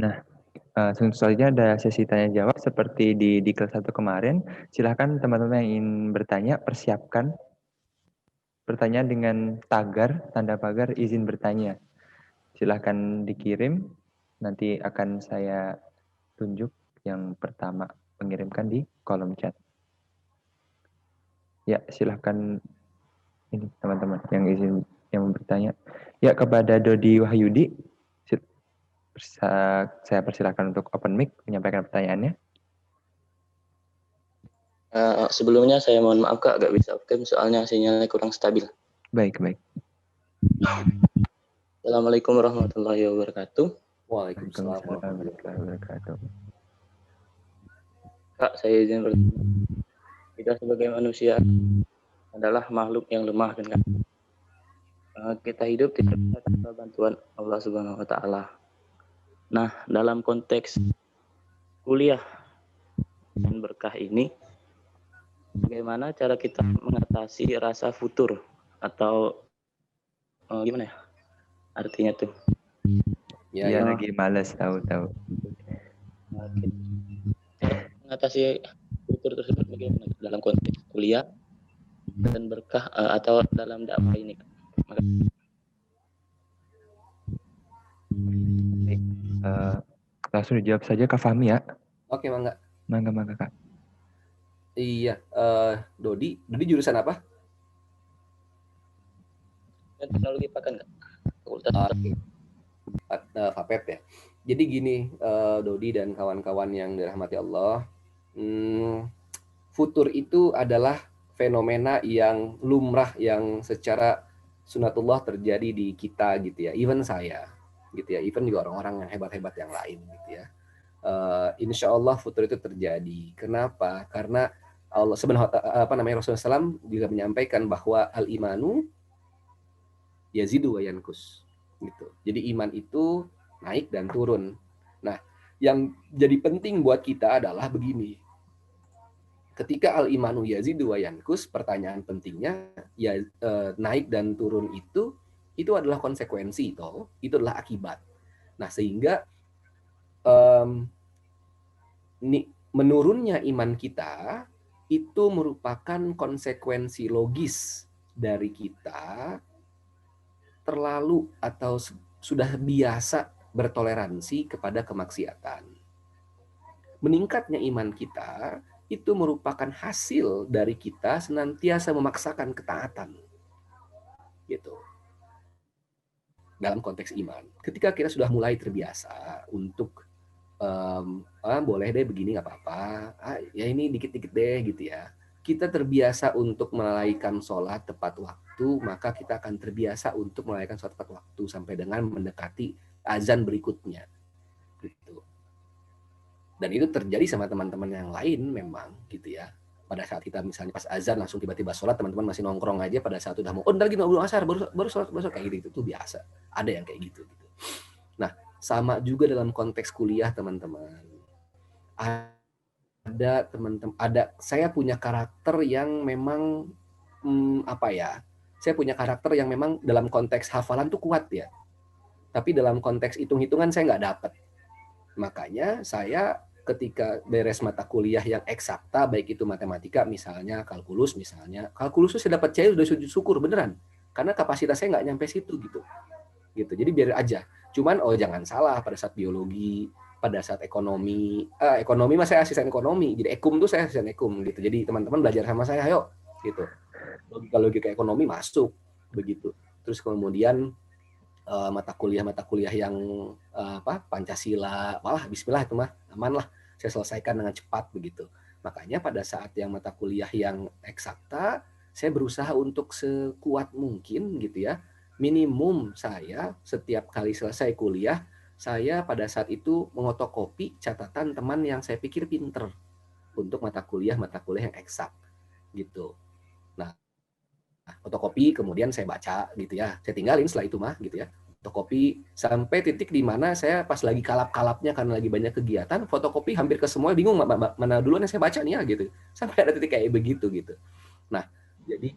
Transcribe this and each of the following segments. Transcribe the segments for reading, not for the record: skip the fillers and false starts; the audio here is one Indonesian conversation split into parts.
Nah, tentu saja ada sesi tanya jawab seperti di kelas 1 kemarin. Silahkan teman-teman yang ingin bertanya, persiapkan pertanyaan dengan tagar, tanda pagar izin bertanya. Silahkan dikirim, nanti akan saya tunjuk yang pertama mengirimkan di kolom chat. Ya, silahkan ini teman-teman yang bertanya. Ya, kepada Dodi Wahyudi, saya persilahkan untuk open mic menyampaikan pertanyaannya. Sebelumnya saya mohon maaf Kak, agak bisa oke, soalnya sinyalnya kurang stabil. Baik. Assalamualaikum warahmatullahi wabarakatuh. Waalaikumsalam warahmatullahi wabarakatuh. Kak, saya izin bertanya. Kita sebagai manusia adalah makhluk yang lemah dan kita hidup tidak bisa tanpa bantuan Allah Subhanahu wa taala. Nah, dalam konteks kuliah dan berkah ini, bagaimana cara kita mengatasi rasa futur atau gimana ya artinya tuh? Ya, lagi males tahu. Mengatasi futur tersebut bagaimana dalam konteks kuliah dan berkah atau dalam dakwah ini? Langsung dijawab saja Kak Fahmi ya. Oke, Mangga. Mangga Kak. Iya, Dodi jurusan apa? Teknologi pakan Kak. Fakultas FAPEP ya. Jadi gini, Dodi dan kawan-kawan yang dirahmati Allah, futur itu adalah fenomena yang lumrah yang secara sunatullah terjadi di kita gitu ya. Even saya gitu ya, even juga orang-orang yang hebat-hebat yang lain gitu ya. Insya Allah futur itu terjadi. Kenapa? Karena Allah sebenarnya Rasulullah SAW juga menyampaikan bahwa al-imanu yazidu wa yankus gitu. Jadi iman itu naik dan turun. Nah, yang jadi penting buat kita adalah begini. Ketika al-imanu yazidu wa yankus, pertanyaan pentingnya ya naik dan turun itu adalah konsekuensi itu adalah akibat. Nah, sehingga menurunnya iman kita itu merupakan konsekuensi logis dari kita terlalu atau sudah biasa bertoleransi kepada kemaksiatan. Meningkatnya iman kita itu merupakan hasil dari kita senantiasa memaksakan ketaatan. Gitu. Dalam konteks iman. Ketika kita sudah mulai terbiasa untuk boleh deh begini nggak apa-apa, ya ini dikit-dikit deh gitu ya. Kita terbiasa untuk melalaikan sholat tepat waktu, maka kita akan terbiasa untuk melalaikan sholat tepat waktu sampai dengan mendekati azan berikutnya. Gitu. Dan itu terjadi sama teman-teman yang lain memang gitu ya. Pada saat kita misalnya pas azan langsung tiba-tiba sholat, teman-teman masih nongkrong aja pada saat udah mau, ntar lagi mau asar, baru sholat kayak gitu, itu biasa. Ada yang kayak gitu. Nah, sama juga dalam konteks kuliah teman-teman. Saya punya karakter yang memang saya punya karakter yang memang dalam konteks hafalan tuh kuat ya. Tapi dalam konteks hitung-hitungan saya nggak dapat. Makanya saya ketika beres mata kuliah yang eksakta, baik itu matematika misalnya, kalkulus tuh saya dapat C udah syukur beneran. Karena kapasitas saya nggak nyampe situ gitu. Jadi biar aja. Cuman jangan salah, pada saat biologi, pada saat ekonomi mas saya asisten ekonomi, jadi ekum tuh saya asisten ekum gitu. Jadi teman-teman belajar sama saya, ayo gitu. Logika ekonomi masuk begitu. Terus kemudian mata kuliah yang Pancasila, malah bismillah itu mah aman lah, saya selesaikan dengan cepat begitu. Makanya pada saat yang mata kuliah yang eksakta, saya berusaha untuk sekuat mungkin gitu ya. Minimum saya setiap kali selesai kuliah, saya pada saat itu mengotokopi catatan teman yang saya pikir pinter untuk mata kuliah yang eksak gitu. Nah, fotokopi kemudian saya baca gitu ya, saya tinggalin setelah itu mah gitu ya, fotokopi sampai titik di mana saya pas lagi kalap-kalapnya karena lagi banyak kegiatan, fotokopi hampir ke semua, bingung mana duluan yang saya baca nih ya gitu, sampai ada titik kayak begitu gitu. Nah, jadi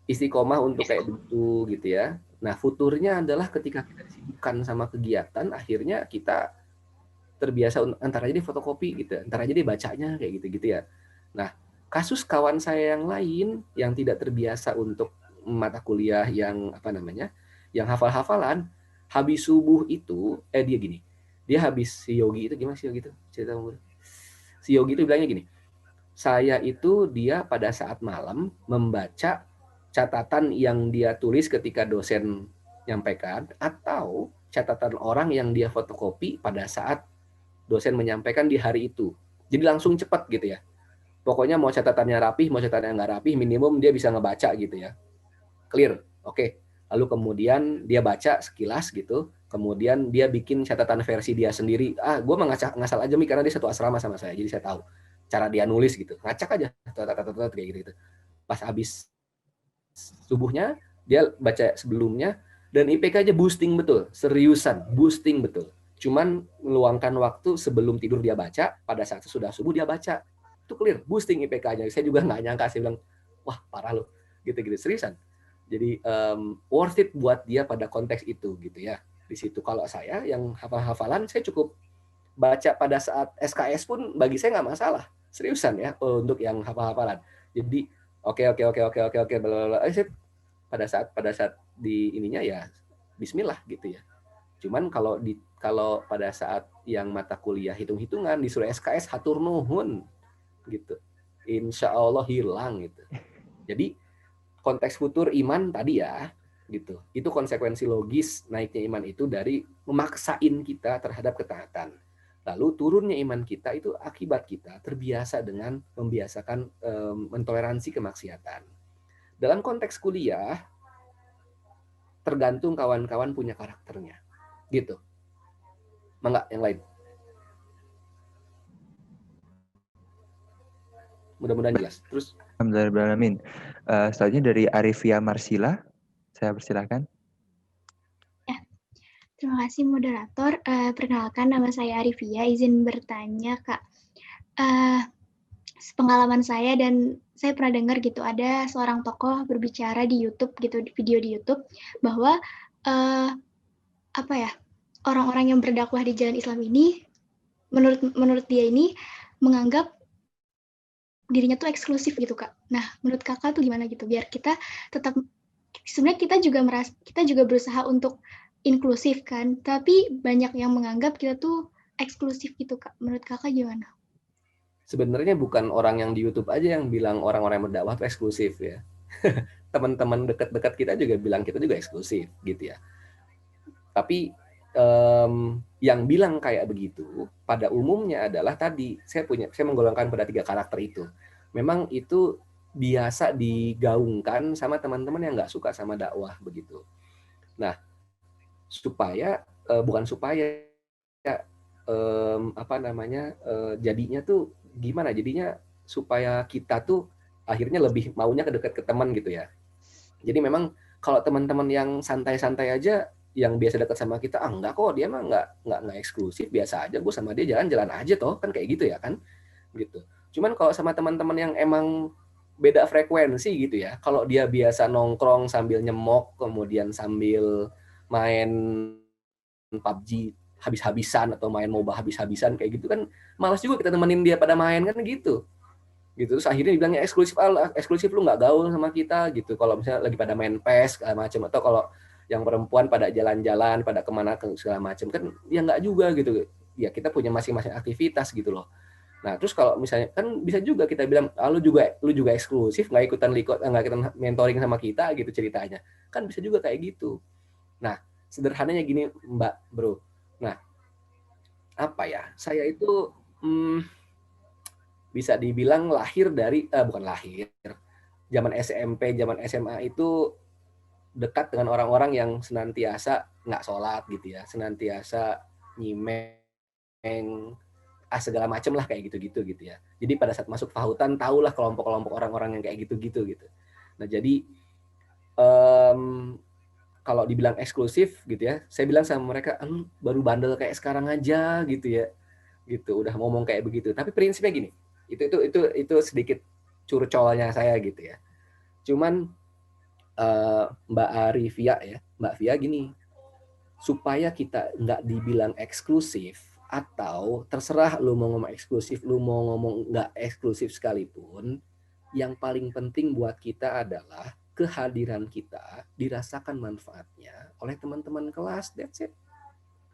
istiqomah untuk kayak gitu ya. Nah, futurnya adalah ketika kita disibukkan sama kegiatan, akhirnya kita terbiasa antar aja dia fotokopi gitu, antar aja dia bacanya kayak gitu-gitu ya. Nah, kasus kawan saya yang lain yang tidak terbiasa untuk mata kuliah yang apa namanya, yang hafal-hafalan, habis subuh itu, dia gini, dia habis si Yogi itu gimana sih Yogi itu cerita si Yogi itu bilangnya gini, saya itu dia pada saat malam membaca catatan yang dia tulis ketika dosen nyampaikan atau catatan orang yang dia fotokopi pada saat dosen menyampaikan di hari itu. Jadi langsung cepat gitu ya. Pokoknya mau catatannya rapih, mau catatannya nggak rapih, minimum dia bisa ngebaca gitu ya. Clear, oke. Lalu kemudian dia baca sekilas gitu, kemudian dia bikin catatan versi dia sendiri. Gue ngasal aja nih karena dia satu asrama sama saya, jadi saya tahu cara dia nulis gitu. Ngacak aja, kayak gitu. Pas habis subuhnya, dia baca sebelumnya, dan IPK aja boosting betul, seriusan, boosting betul. Cuman meluangkan waktu sebelum tidur dia baca, pada saat sudah subuh dia baca. Itu clear, boosting IPK-nya. Saya juga nggak nyangka, saya bilang, wah parah loh, gitu-gitu, seriusan. Jadi worth it buat dia pada konteks itu gitu ya. Di situ kalau saya yang hafal-hafalan, saya cukup baca pada saat SKS pun bagi saya nggak masalah, seriusan ya untuk yang hafal-hafalan. Jadi oke, pada saat di ininya ya Bismillah gitu ya. Cuman kalau pada saat yang mata kuliah hitung-hitungan disuruh SKS hatur nuhun gitu, insya Allah hilang gitu. Jadi konteks futur iman tadi ya gitu, itu konsekuensi logis naiknya iman itu dari memaksain kita terhadap ketaatan. Lalu turunnya iman kita itu akibat kita terbiasa dengan membiasakan mentoleransi kemaksiatan. Dalam konteks kuliah tergantung kawan-kawan punya karakternya gitu. Mangga yang lain. Mudah-mudahan jelas. Terus Alhamdulillahirrahmanirrahim. Selanjutnya dari Arifia Marsila, saya persilahkan. Ya, terima kasih moderator. Perkenalkan nama saya Arifia, izin bertanya Kak. Pengalaman saya dan saya pernah dengar gitu ada seorang tokoh berbicara di YouTube gitu, video di YouTube bahwa orang-orang yang berdakwah di jalan Islam ini menurut dia ini menganggap dirinya tuh eksklusif gitu Kak. Nah, menurut Kakak tuh gimana gitu biar kita tetap, sebenarnya kita juga berusaha untuk inklusif kan, tapi banyak yang menganggap kita tuh eksklusif gitu Kak. Menurut Kakak gimana? Sebenarnya bukan orang yang di YouTube aja yang bilang orang-orang yang berdakwah itu eksklusif ya. Teman-teman dekat-dekat kita juga bilang kita juga eksklusif gitu ya. Tapi yang bilang kayak begitu pada umumnya adalah tadi saya menggolongkan pada 3 karakter itu. Memang itu biasa digaungkan sama teman-teman yang nggak suka sama dakwah begitu. Nah, jadinya tuh gimana? Jadinya supaya kita tuh akhirnya lebih maunya ke teman gitu ya. Jadi memang kalau teman-teman yang santai-santai aja yang biasa dekat sama kita, enggak kok, dia mah enggak eksklusif, biasa aja, gue sama dia jalan-jalan aja toh, kan kayak gitu ya kan, gitu. Cuman kalau sama teman-teman yang emang beda frekuensi gitu ya, kalau dia biasa nongkrong sambil nyemok, kemudian sambil main PUBG habis-habisan atau main MOBA habis-habisan kayak gitu kan, malas juga kita temenin dia pada main kan gitu. Terus akhirnya dibilangnya eksklusif lu nggak gaul sama kita gitu. Kalau misalnya lagi pada main PES segala macam, atau kalau yang perempuan pada jalan-jalan, pada kemana segala macam kan, ya nggak juga gitu. Ya kita punya masing-masing aktivitas gitu loh. Nah terus kalau misalnya kan bisa juga kita bilang, lu juga eksklusif, nggak ikutan mentoring sama kita gitu ceritanya. Kan bisa juga kayak gitu. Nah sederhananya gini Mbak Bro. Nah apa ya? Saya itu bisa dibilang bukan lahir, zaman SMP, zaman SMA itu dekat dengan orang-orang yang senantiasa nggak sholat gitu ya, senantiasa nyimeng, segala macem lah kayak gitu-gitu gitu ya. Jadi pada saat masuk pahutan, tahulah kelompok-kelompok orang-orang yang kayak gitu-gitu gitu. Nah jadi kalau dibilang eksklusif gitu ya, saya bilang sama mereka, baru bandel kayak sekarang aja gitu ya, gitu udah ngomong kayak begitu. Tapi prinsipnya gini, itu sedikit curcolnya saya gitu ya. Cuman Mbak Arifia ya, Mbak Via gini, supaya kita nggak dibilang eksklusif, Atau terserah lu mau ngomong eksklusif, lu mau ngomong nggak eksklusif sekalipun, yang paling penting buat kita adalah kehadiran kita dirasakan manfaatnya oleh teman-teman kelas, that's it.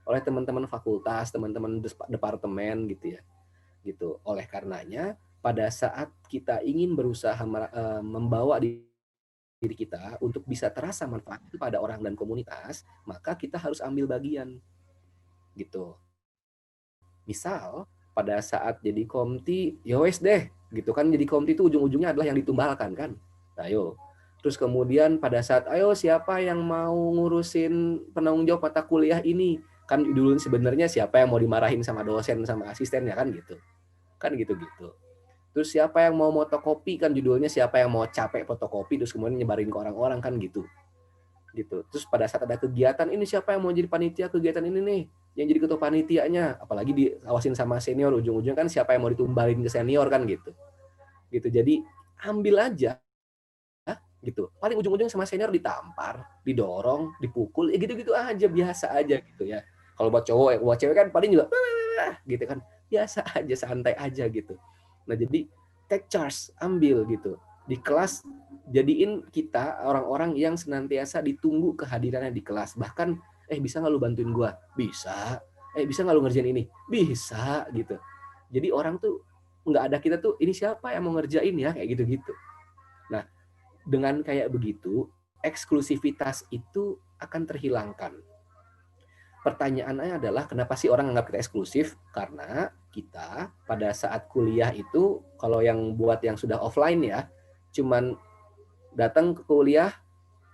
Oleh teman-teman fakultas, teman-teman departemen gitu ya. Gitu. Oleh karenanya, pada saat kita ingin berusaha membawa diri kita untuk bisa terasa manfaat pada orang dan komunitas, maka kita harus ambil bagian gitu. Misal pada saat jadi komti, ya wes deh, gitu kan, jadi komti itu ujung-ujungnya adalah yang ditumbalkan kan. Ayo. Terus kemudian pada saat ayo siapa yang mau ngurusin penanggung jawab mata kuliah ini? Kan dulu sebenarnya siapa yang mau dimarahin sama dosen sama asistennya kan gitu. Kan gitu-gitu. Terus siapa yang mau fotokopi, kan judulnya siapa yang mau capek fotokopi terus kemudian nyebarin ke orang-orang kan gitu. Gitu. Terus pada saat ada kegiatan ini siapa yang mau jadi panitia kegiatan ini nih, yang jadi ketua panitianya, apalagi diawasin sama senior, ujung-ujungnya kan siapa yang mau ditumbalin ke senior kan gitu. Gitu. Jadi ambil aja gitu. Paling ujung-ujungnya sama senior ditampar, didorong, dipukul, ya gitu-gitu aja, biasa aja gitu ya. Kalau buat cowok, buat cewek kan paling juga gitu kan, biasa aja, santai aja gitu. Nah jadi take charge, ambil gitu di kelas, jadiin kita orang-orang yang senantiasa ditunggu kehadirannya di kelas. Bahkan bisa nggak lu bantuin gua? Bisa. Bisa nggak lu ngerjain ini? Bisa gitu. Jadi orang tuh nggak ada kita tuh, ini siapa yang mau ngerjain ya, kayak gitu-gitu. Nah dengan kayak begitu, eksklusivitas itu akan terhilangkan. Pertanyaannya adalah kenapa sih orang anggap kita eksklusif? Karena kita pada saat kuliah itu, kalau yang buat yang sudah offline ya, cuman datang ke kuliah,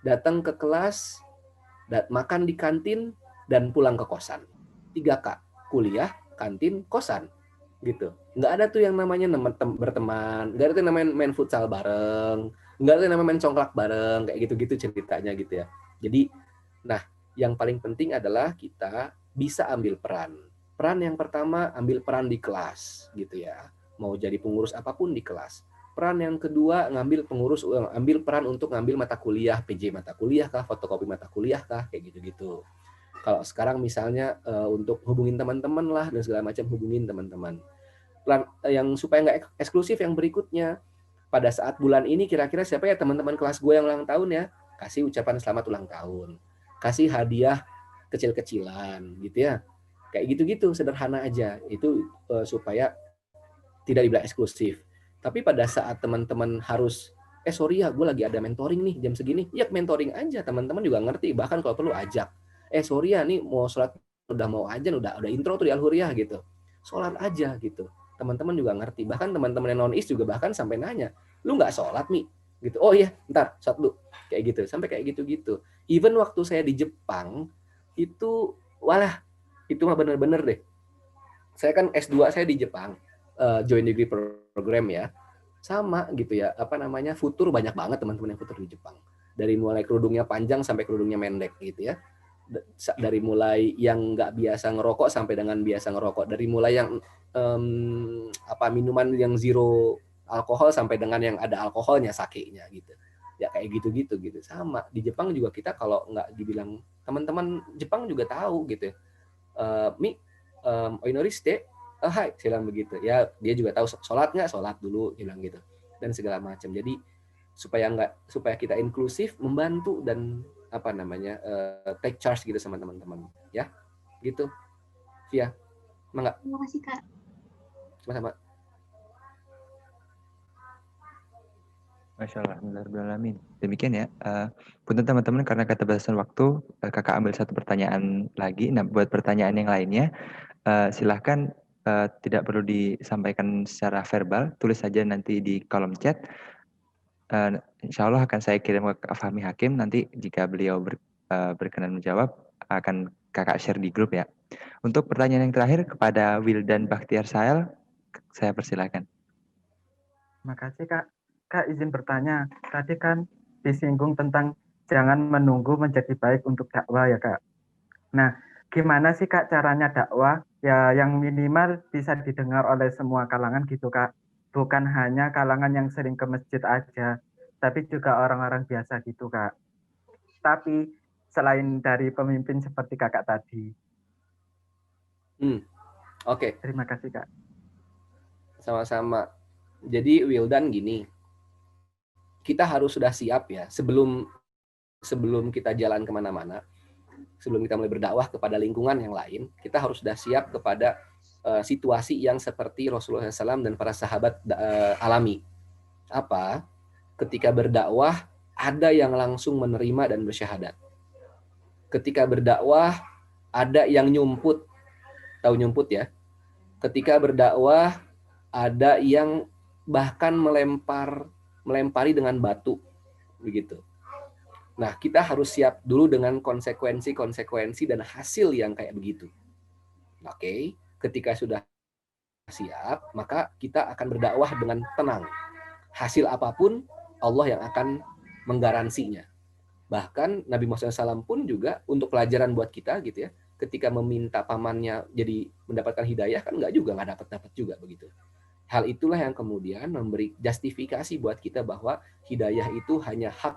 datang ke kelas, makan di kantin, dan pulang ke kosan. 3K, kuliah, kantin, kosan. Gitu. Nggak ada tuh yang namanya berteman, nggak ada tuh yang namanya main futsal bareng, nggak ada yang namanya main congklak bareng, kayak gitu-gitu ceritanya gitu ya. Jadi, nah, yang paling penting adalah kita bisa ambil peran. Peran yang pertama, ambil peran di kelas gitu ya. Mau jadi pengurus apapun di kelas. Peran yang kedua, ambil peran untuk ngambil mata kuliah, PJ mata kuliah kah, fotokopi mata kuliah kah, kayak gitu-gitu. Kalau sekarang misalnya untuk hubungin teman-teman lah dan segala macam, hubungin teman-teman. Plan yang supaya nggak eksklusif yang berikutnya, pada saat bulan ini kira-kira siapa ya teman-teman kelas gue yang ulang tahun ya, kasih ucapan selamat ulang tahun, kasih hadiah kecil-kecilan gitu ya, kayak gitu-gitu, sederhana aja itu supaya tidak dibilang eksklusif. Tapi pada saat teman-teman harus sorry ya gue lagi ada mentoring nih jam segini, ya mentoring aja, teman-teman juga ngerti, bahkan kalau perlu ajak, sorry ya nih mau sholat, udah mau ajan, udah intro tuh di Al-Huriyah gitu, sholat aja gitu, teman-teman juga ngerti. Bahkan teman-teman yang non-is juga bahkan sampai nanya, lu nggak sholat nih gitu, oh iya ntar sholat dulu, kayak gitu, sampai kayak gitu-gitu. Even waktu saya di Jepang itu, walah itu mah bener-bener deh, saya kan S2 saya di Jepang, joint degree program ya, sama gitu ya, apa namanya, futur banyak banget teman-teman yang futur di Jepang, dari mulai kerudungnya panjang sampai kerudungnya pendek gitu ya, dari mulai yang nggak biasa ngerokok sampai dengan biasa ngerokok, dari mulai yang minuman yang zero alkohol sampai dengan yang ada alkoholnya, sakenya gitu ya, kayak gitu-gitu gitu. Sama di Jepang juga, kita kalau nggak dibilang, teman-teman Jepang juga tahu gitu, oinoriste, hai, saya bilang begitu ya, dia juga tahu sholat nggak, sholat dulu, bilang gitu, dan segala macam. Jadi supaya kita inklusif, membantu dan apa namanya, take charge gitu sama teman-teman ya, gitu Via. Mangga. Terima kasih Kak. Sama-sama. Masya Allah, Alhamdulillah. Demikian ya. Punten teman-teman, karena keterbatasan waktu, kakak ambil satu pertanyaan lagi. Nah, buat pertanyaan yang lainnya, silahkan tidak perlu disampaikan secara verbal, tulis saja nanti di kolom chat. Insya Allah akan saya kirim ke Fahmi Hakim, nanti jika beliau berkenan menjawab, akan kakak share di grup ya. Untuk pertanyaan yang terakhir kepada Wildan Bakhtiar Sael, saya persilakan. Makasih Kak. Kak izin bertanya, tadi kan disinggung tentang jangan menunggu menjadi baik untuk dakwah ya Kak. Nah, gimana sih Kak caranya dakwah ya yang minimal bisa didengar oleh semua kalangan gitu Kak. Bukan hanya kalangan yang sering ke masjid aja, tapi juga orang-orang biasa gitu Kak. Tapi selain dari pemimpin seperti Kakak tadi. Oke, Terima kasih Kak. sama-sama. Jadi Wildan gini, kita harus sudah siap ya sebelum kita jalan kemana-mana, sebelum kita mulai berdakwah kepada lingkungan yang lain, kita harus sudah siap kepada situasi yang seperti Rasulullah SAW dan para sahabat alami. Apa? Ketika berdakwah, ada yang langsung menerima dan bersyahadat. Ketika berdakwah, ada yang nyumput. Tahu nyumput ya? Ketika berdakwah, ada yang bahkan melempari dengan batu. Begitu. Nah, kita harus siap dulu dengan konsekuensi dan hasil yang kayak begitu. Oke, ketika sudah siap, maka kita akan berdakwah dengan tenang. Hasil apapun, Allah yang akan menggaransinya. Bahkan Nabi Muhammad SAW pun juga untuk pelajaran buat kita gitu ya, ketika meminta pamannya jadi mendapatkan hidayah kan nggak dapat juga begitu. Hal itulah yang kemudian memberi justifikasi buat kita bahwa hidayah itu hanya hak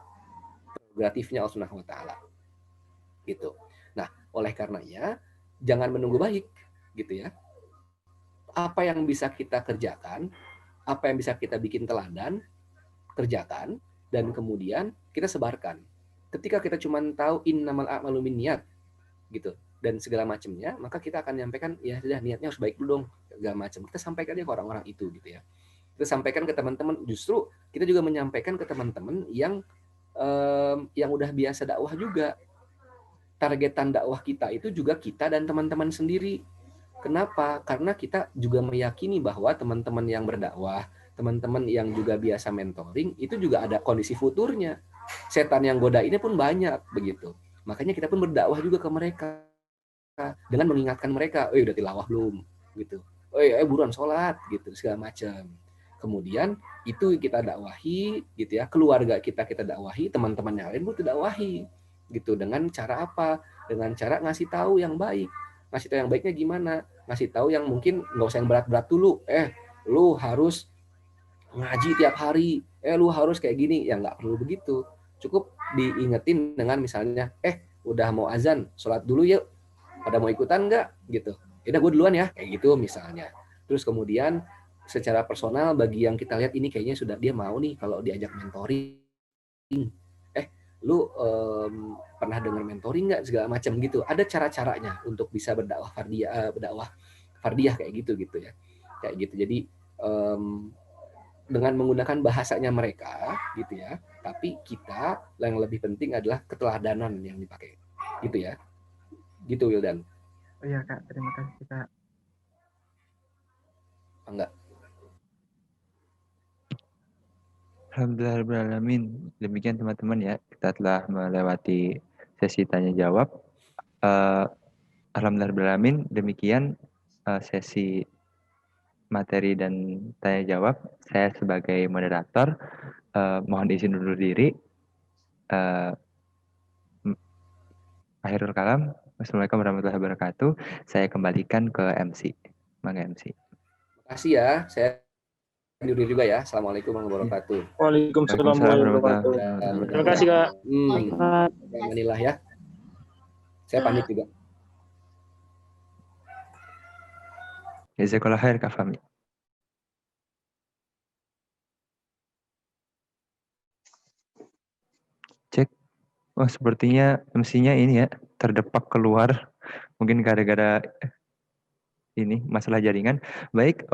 prerogatifnya Allah Subhanahu wa taala. Gitu. Nah, oleh karenanya jangan menunggu baik gitu ya. Apa yang bisa kita kerjakan, apa yang bisa kita bikin teladan, kerjakan dan kemudian kita sebarkan. Ketika kita cuma tahu innamal a'malu binniyat gitu dan segala macamnya, maka kita akan menyampaikan ya sudah niatnya harus baik dulu dong segala macam. Kita sampaikan dia ke orang-orang itu gitu ya. Kita sampaikan ke teman-teman, justru kita juga menyampaikan ke teman-teman yang udah biasa dakwah juga. Targetan dakwah kita itu juga kita dan teman-teman sendiri. Kenapa? Karena kita juga meyakini bahwa teman-teman yang berdakwah, teman-teman yang juga biasa mentoring, itu juga ada kondisi futurnya. Setan yang goda ini pun banyak begitu. Makanya kita pun berdakwah juga ke mereka dengan mengingatkan mereka, udah tilawah belum? Gitu. Buruan sholat gitu segala macam. Kemudian itu kita dakwahi gitu ya, keluarga kita dakwahi, teman-teman yang lain pun dakwahi gitu. Dengan cara apa? Dengan cara ngasih tahu yang baik. Ngasih tahu yang baiknya gimana? Ngasih tahu yang mungkin nggak usah yang berat-berat dulu. Lu harus ngaji tiap hari. Lu harus kayak gini. Ya nggak perlu begitu. Cukup diingetin dengan misalnya, udah mau azan, sholat dulu yuk. Pada mau ikutan nggak? Gitu. Udah gue duluan ya. Kayak gitu misalnya. Terus kemudian secara personal bagi yang kita lihat ini kayaknya sudah dia mau nih kalau diajak mentoring. Lu pernah dengar mentoring nggak segala macam gitu. Ada cara-caranya untuk bisa berdakwah fardiyah kayak gitu ya. Kayak gitu. Jadi dengan menggunakan bahasanya mereka gitu ya. Tapi kita yang lebih penting adalah keteladanan yang dipakai. Gitu ya. Gitu Wildan. Oh iya Kak, terima kasih Kak. Enggak. Alhamdulillahirrahmanirrahim. Demikian teman-teman ya, kita telah melewati sesi tanya jawab. Alhamdulillahirrahmanirrahim. Demikian sesi materi dan tanya jawab. Saya sebagai moderator mohon izin undur diri. Akhirul kalam. Wassalamualaikum warahmatullahi wabarakatuh. Saya kembalikan ke MC. Mangga MC. Terima kasih ya. Saya undur juga ya. Assalamualaikum warahmatullahi wabarakatuh. Waalaikumsalam warahmatullahi wabarakatuh. Terima kasih Kak. Alhamdulillah ya. Saya pamit juga. Jazakallah khair Kak Fahmi. Cek. Wah, sepertinya MC-nya ini ya terdepak keluar. Mungkin gara-gara ini masalah jaringan. Baik,